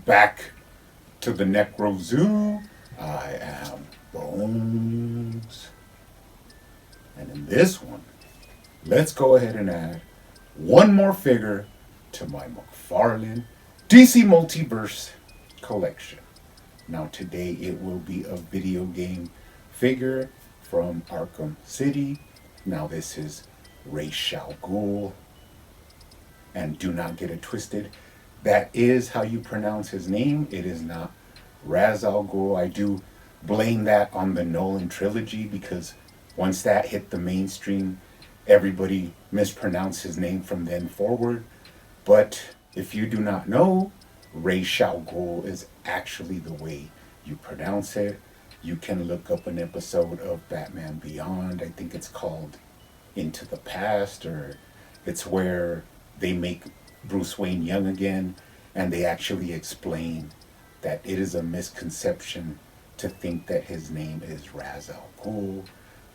back to the Necro Zoo. I am Bones. And in this one, let's go ahead and add one more figure to my McFarlane DC Multiverse collection. Now today it will be a video game figure from Arkham City. Now this is Ra's al Ghul. And do not get it twisted. That is how you pronounce his name. It is not Ra's al Ghul. I do blame that on the Nolan trilogy because once that hit the mainstream, everybody mispronounced his name from then forward. But if you do not know, Ra's al Ghul is actually the way you pronounce it. You can look up an episode of Batman Beyond. I think it's called Into the Past, or it's where they make Bruce Wayne young again, and they actually explain that it is a misconception to think that his name is Ra's al Ghul,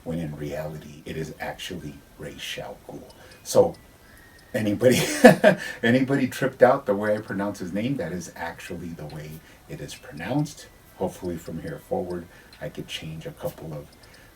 when in reality it is actually Ra's al Ghul. So anybody anybody tripped out the way I pronounce his name, that is actually the way it is pronounced. Hopefully from here forward I could change a couple of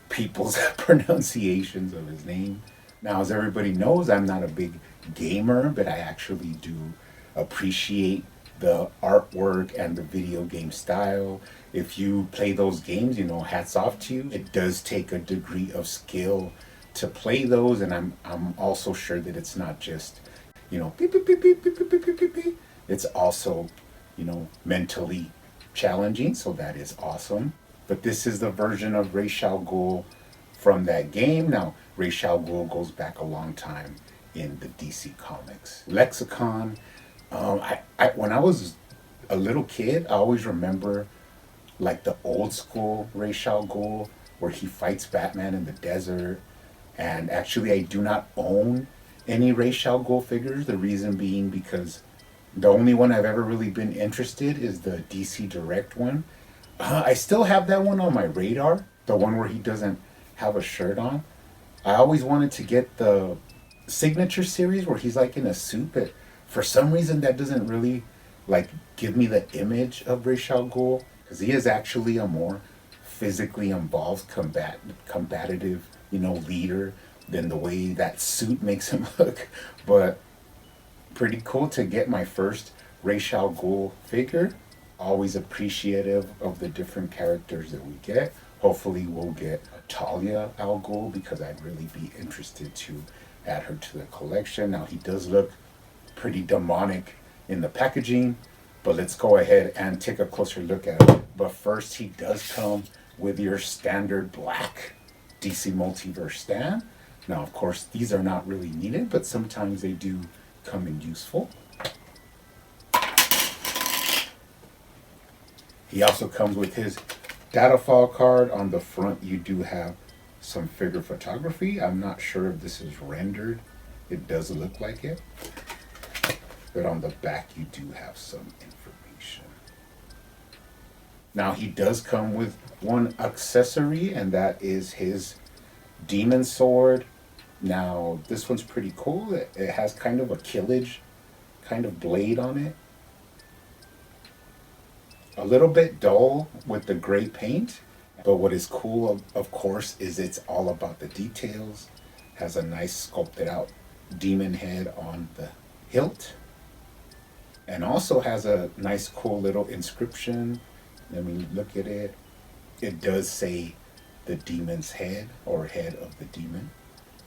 people's pronunciations of his name. Now, as everybody knows, I'm not a big gamer, but I actually do appreciate the artwork and the video game style. If you play those games, hats off to you. It does take a degree of skill to play those, and I'm also sure that it's not just, beep, beep, beep, beep, beep, beep, beep, beep, beep. It's also, mentally challenging, so that is awesome. But this is the version of Ra's al Ghul from that game. Now, Ra's al Ghul goes back a long time in the DC Comics lexicon. When I was a little kid, I always remember like the old school Ra's al Ghul where he fights Batman in the desert. And actually, I do not own any Ra's al Ghul figures. The reason being because the only one I've ever really been interested is the DC Direct one. I still have that one on my radar, the one where he doesn't have a shirt on. I always wanted to get the signature series where he's like in a suit, but for some reason that doesn't really like give me the image of Ra's al Ghul, because he is actually a more physically involved combative leader than the way that suit makes him look. But pretty cool to get my first Ra's al Ghul figure. Always appreciative of the different characters that we get. Hopefully we'll get Talia al Ghul because I'd really be interested to add her to the collection. Now he does look pretty demonic in the packaging, but let's go ahead and take a closer look at it. But first, he does come with your standard black DC Multiverse stand. Now, of course, these are not really needed, but sometimes they do come in useful. He also comes with his data file card. On the front, you do have some figure photography. I'm not sure if this is rendered. It does look like it. But on the back, you do have some information. Now, he does come with one accessory, and that is his demon sword. Now, this one's pretty cool. It has kind of a killage kind of blade on it. A little bit dull with the gray paint, but what is cool, of course, is it's all about the details. Has a nice sculpted out demon head on the hilt, and also has a nice cool little inscription. Let me look at it. It does say the demon's head, or head of the demon.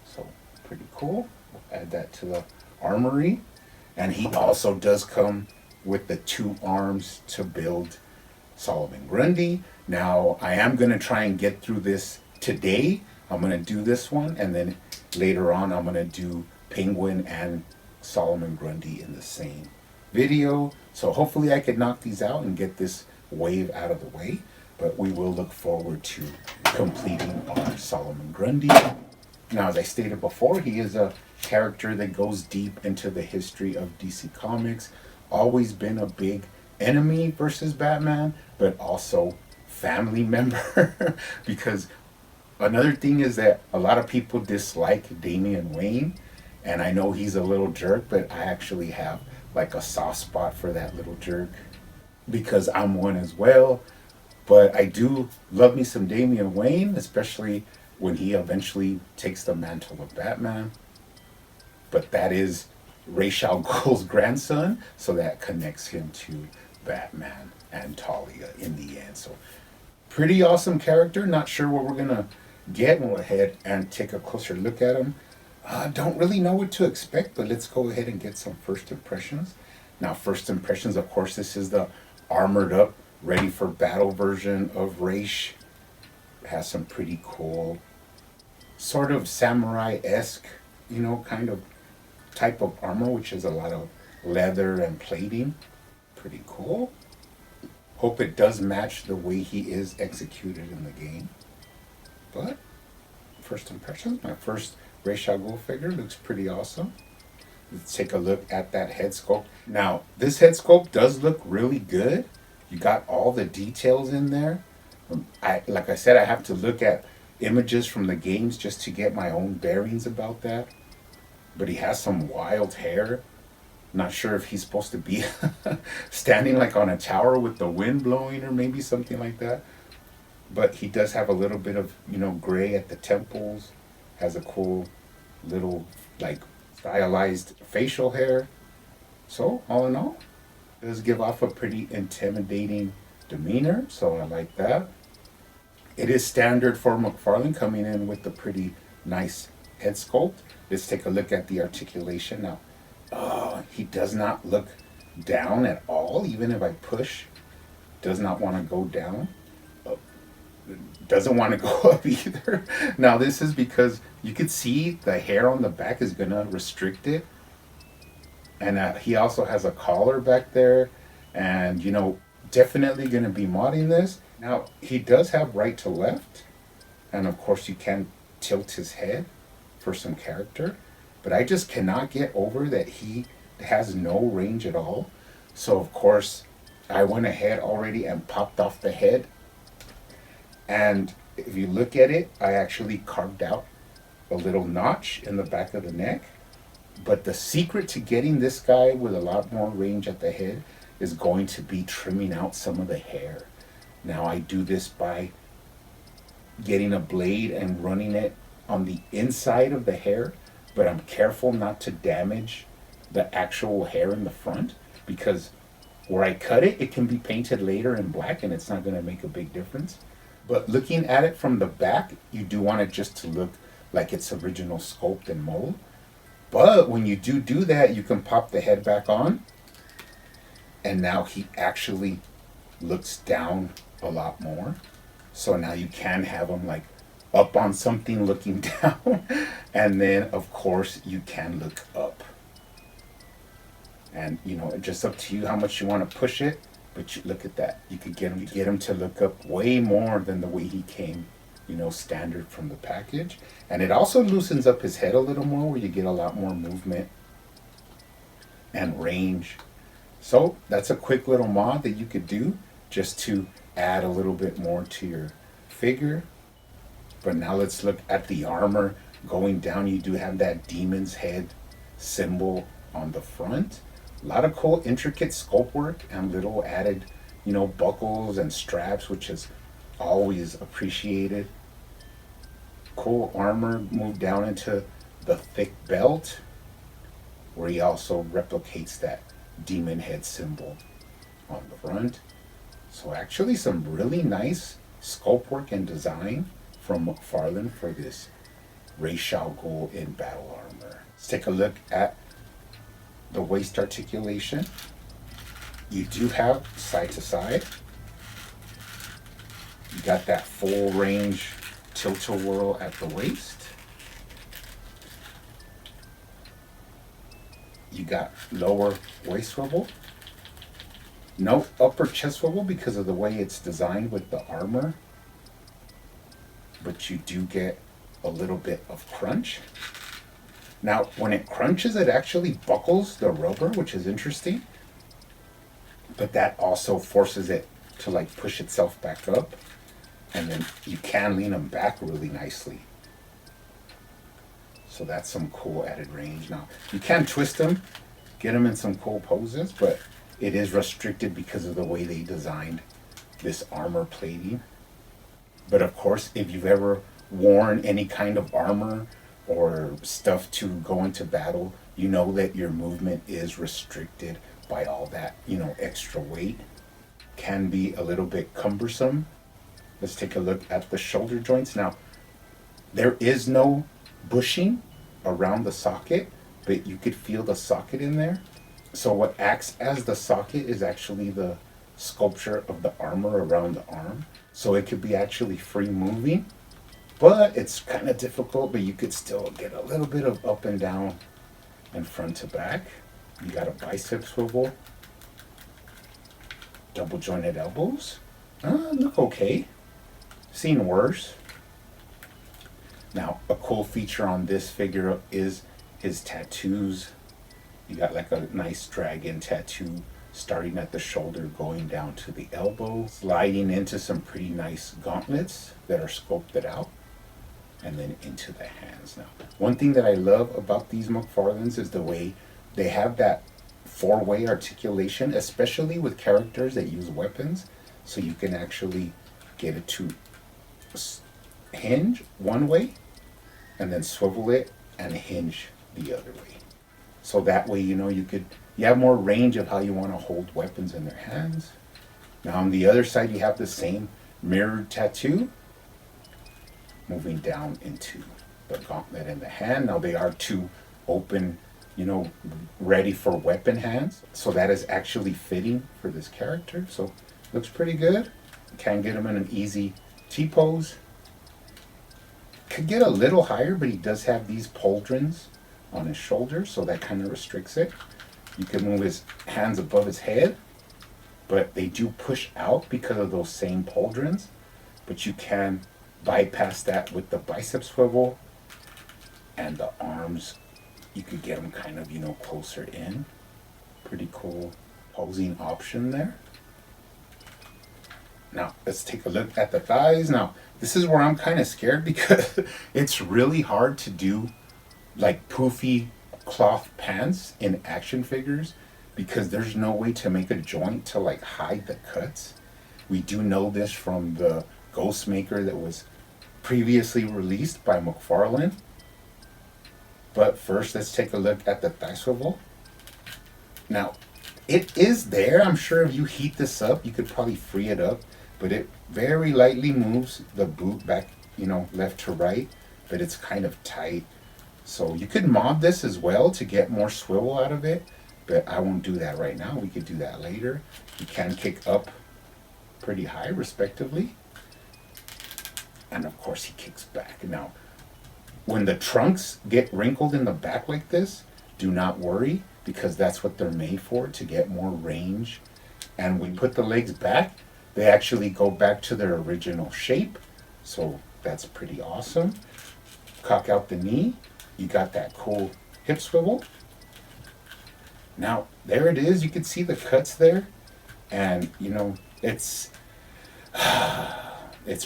So pretty cool. We'll add that to the armory. And he also does come with the two arms to build Solomon Grundy. Now, I am going to try and get through this today. I'm going to do this one, and then later on I'm going to do Penguin and Solomon Grundy in the same video. So hopefully I could knock these out and get this wave out of the way. But we will look forward to completing our Solomon Grundy. Now, as I stated before, he is a character that goes deep into the history of DC Comics. Always been a big enemy versus Batman, but also family member. Because another thing is that a lot of people dislike Damian Wayne, and I know he's a little jerk, but I actually have like a soft spot for that little jerk. because I'm one as well. But I do love me some Damian Wayne, especially when he eventually takes the mantle of Batman. But that is Ra's al Ghul's grandson, so that connects him to Batman and Talia in the end. So pretty awesome character. Not sure what we're gonna get. We'll go ahead and take a closer look at him. Don't really know what to expect, but let's go ahead and get some first impressions. Now, first impressions, of course, this is the armored up, ready for battle version of Ra's. It has some pretty cool, sort of samurai esque, kind of type of armor, which is a lot of leather and plating. Pretty cool. Hope it does match the way he is executed in the game. But first impressions, my first Ra's al Ghul figure looks pretty awesome. Let's take a look at that head sculpt. Now, this head sculpt does look really good. You got all the details in there. Like I said, I have to look at images from the games just to get my own bearings about that. But he has some wild hair. Not sure if he's supposed to be standing like on a tower with the wind blowing or maybe something like that. But he does have a little bit of, gray at the temples. Has a cool little, like, stylized facial hair. So, all in all, it does give off a pretty intimidating demeanor. So I like that. It is standard for McFarlane, coming in with a pretty nice head sculpt. Let's take a look at the articulation now. He does not look down at all, even if I push. Does not want to go down. Doesn't want to go up either. Now, this is because you could see the hair on the back is going to restrict it. And he also has a collar back there. And, definitely going to be modding this. Now, he does have right to left. And, of course, you can tilt his head for some character. But I just cannot get over that he has no range at all. So, of course, I went ahead already and popped off the head. And if you look at it, I actually carved out a little notch in the back of the neck. But the secret to getting this guy with a lot more range at the head is going to be trimming out some of the hair. Now, I do this by getting a blade and running it on the inside of the hair, but I'm careful not to damage the actual hair in the front, because where I cut it, it can be painted later in black and it's not going to make a big difference. But looking at it from the back, you do want it just to look like its original sculpt and mold. But when you do that, you can pop the head back on, and now he actually looks down a lot more. So now you can have him like up on something looking down, and then of course you can look up. And just up to you how much you want to push it. But you look at that. You could get him to look up way more than the way he came, standard from the package. And it also loosens up his head a little more, where you get a lot more movement and range. So that's a quick little mod that you could do just to add a little bit more to your figure. But now let's look at the armor. Going down, you do have that demon's head symbol on the front. A lot of cool intricate sculpt work and little added, buckles and straps, which is always appreciated. Cool armor moved down into the thick belt, where he also replicates that demon head symbol on the front. So actually some really nice sculpt work and design from McFarlane for this Ra's al Ghul in battle armor. Let's take a look at the waist articulation. You do have side to side. You got that full range tilt-a-whirl at the waist. You got lower waist swivel. No upper chest swivel because of the way it's designed with the armor. But you do get a little bit of crunch. Now, when it crunches, it actually buckles the rubber, which is interesting. But that also forces it to push itself back up. And then you can lean them back really nicely. So that's some cool added range. Now, you can twist them, get them in some cool poses, but it is restricted because of the way they designed this armor plating. But of course, if you've ever worn any kind of armor or stuff to go into battle, you know that your movement is restricted by all that, extra weight. Can be a little bit cumbersome. Let's take a look at the shoulder joints. Now, there is no bushing around the socket, but you could feel the socket in there. So what acts as the socket is actually the sculpture of the armor around the arm. So it could be actually free moving, but it's kind of difficult, but you could still get a little bit of up and down and front to back. You got a bicep swivel, double jointed elbows. Look okay. Seen worse. Now, a cool feature on this figure is his tattoos. You got like a nice dragon tattoo starting at the shoulder, going down to the elbow, sliding into some pretty nice gauntlets that are sculpted out, and then into the hands. Now, one thing that I love about these McFarlanes is the way they have that four-way articulation, especially with characters that use weapons, so you can actually get it to hinge one way and then swivel it and hinge the other way. So that way, you have more range of how you want to hold weapons in their hands. Now on the other side, you have the same mirrored tattoo moving down into the gauntlet in the hand. Now they are two open, ready for weapon hands. So that is actually fitting for this character. So looks pretty good. Can get him in an easy T-pose. Could get a little higher, but he does have these pauldrons on his shoulders, so that kind of restricts it. You can move his hands above his head, but they do push out because of those same pauldrons. But you can bypass that with the bicep swivel, and the arms, you could get them kind of, closer in. Pretty cool posing option there. Now, let's take a look at the thighs. Now, this is where I'm kind of scared because it's really hard to do like poofy cloth pants in action figures because there's no way to make a joint to like hide the cuts. We do know this from the Ghostmaker that was previously released by McFarlane. But first, let's take a look at the thigh swivel. Now, it is there. I'm sure if you heat this up, you could probably free it up, but it very lightly moves the boot back, left to right, but it's kind of tight. So you could mod this as well to get more swivel out of it, but I won't do that right now. We could do that later. You can kick up pretty high, respectively. And of course, he kicks back. Now, when the trunks get wrinkled in the back like this, do not worry, because that's what they're made for, to get more range. And when you put the legs back, they actually go back to their original shape. So that's pretty awesome. Cock out the knee. You got that cool hip swivel. Now, there it is. You can see the cuts there. And, it's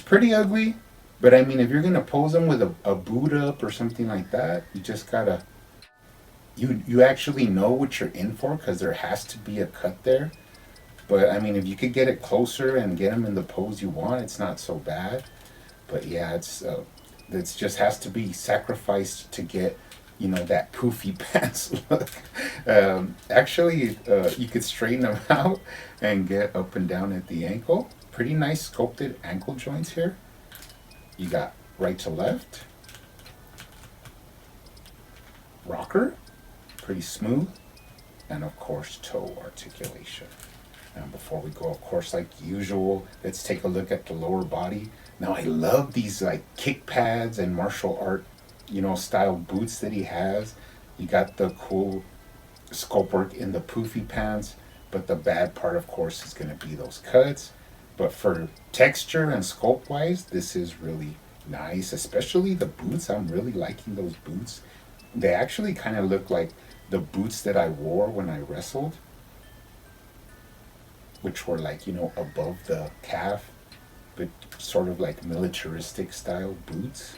pretty ugly. But, I mean, if you're going to pose them with a boot up or something like that, you just got to... You actually know what you're in for because there has to be a cut there. But, I mean, if you could get it closer and get them in the pose you want, it's not so bad. But, yeah, it just has to be sacrificed to get, that poofy pants look. Actually, you could straighten them out and get up and down at the ankle. Pretty nice sculpted ankle joints here. You got right to left. Rocker. Pretty smooth. And, of course, toe articulation. And before we go, of course, like usual, let's take a look at the lower body. Now, I love these like kick pads and martial art, style boots that he has. You got the cool sculpt work in the poofy pants, but the bad part, of course, is going to be those cuts. But for texture and sculpt wise, this is really nice, especially the boots. I'm really liking those boots. They actually kind of look like the boots that I wore when I wrestled, which were like, above the calf, but sort of like militaristic style boots.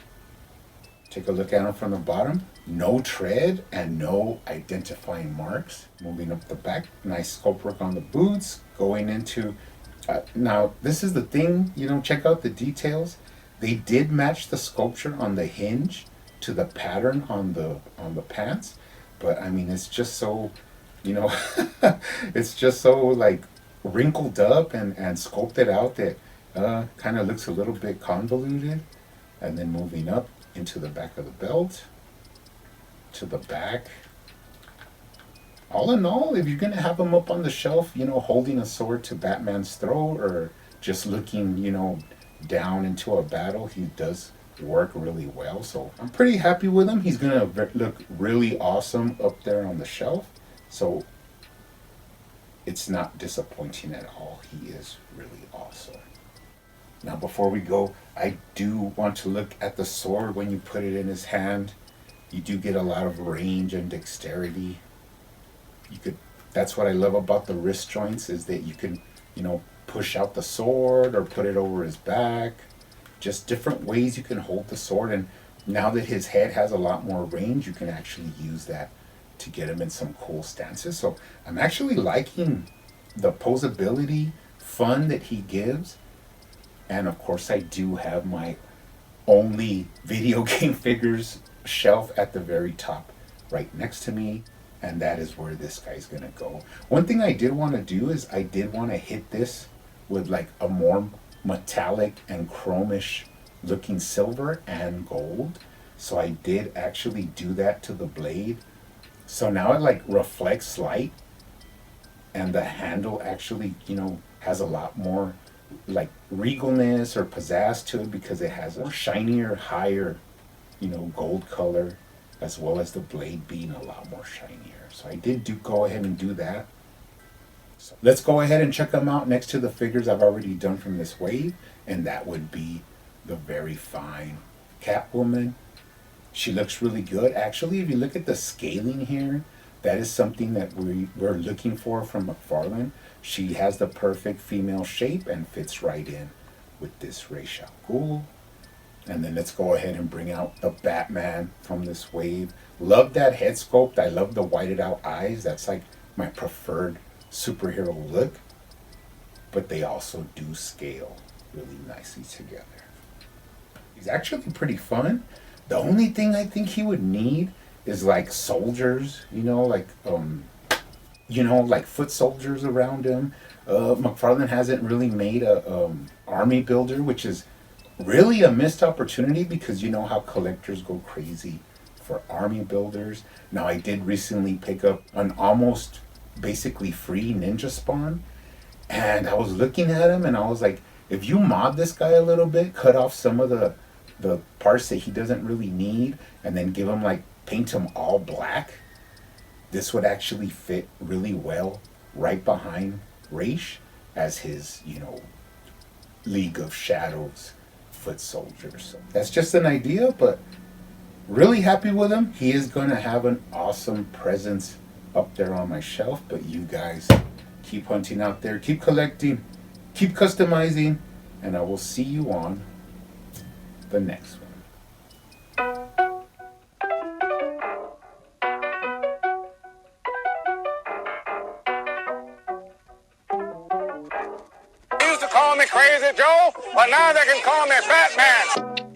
Take a look at him from the bottom. No tread and no identifying marks. Moving up the back, nice sculpt work on the boots. Going into, now this is the thing, check out the details. They did match the sculpture on the hinge to the pattern on the pants, but I mean it's just so, it's just so like wrinkled up and sculpted out that kind of looks a little bit convoluted. And then moving up into the back of the belt, to the back. All in all, if you're going to have him up on the shelf, holding a sword to Batman's throat or just looking, down into a battle, he does work really well. So I'm pretty happy with him. He's going to look really awesome up there on the shelf. So it's not disappointing at all. He is really awesome. Now before we go, I do want to look at the sword when you put it in his hand. You do get a lot of range and dexterity. That's what I love about the wrist joints, is that you can, push out the sword or put it over his back. Just different ways you can hold the sword. And now that his head has a lot more range, you can actually use that to get him in some cool stances. So I'm actually liking the posability, fun that he gives. And of course, I do have my only video game figures shelf at the very top right next to me. And that is where this guy's going to go. One thing I did want to do is I did want to hit this with like a more metallic and chromish looking silver and gold. So I did actually do that to the blade. So now it like reflects light. And the handle actually, has a lot more like regalness or pizzazz to it because it has a shinier, higher, gold color, as well as the blade being a lot more shinier. So I did go ahead and do that. So let's go ahead and check them out next to the figures I've already done from this wave, and that would be the very fine Catwoman. She looks really good. Actually, if you look at the scaling here, that is something that we're looking for from McFarlane. She has the perfect female shape and fits right in with this Ra's al Ghul. And then let's go ahead and bring out the Batman from this wave. Love that head sculpt. I love the whited out eyes. That's like my preferred superhero look. But they also do scale really nicely together. He's actually pretty fun. The only thing I think he would need is like soldiers, like foot soldiers around him. McFarlane hasn't really made a army builder, which is really a missed opportunity because you know how collectors go crazy for army builders. Now I did recently pick up an almost basically free ninja spawn, and I was looking at him and I was like, if you mod this guy a little bit, cut off some of the parts that he doesn't really need, and then give him paint him all black, this would actually fit really well right behind Ra's as his, League of Shadows foot soldiers. So that's just an idea, but really happy with him. He is going to have an awesome presence up there on my shelf, but you guys keep hunting out there, keep collecting, keep customizing, and I will see you on the next one. They used to call me Crazy Joe, but now they can call me Batman.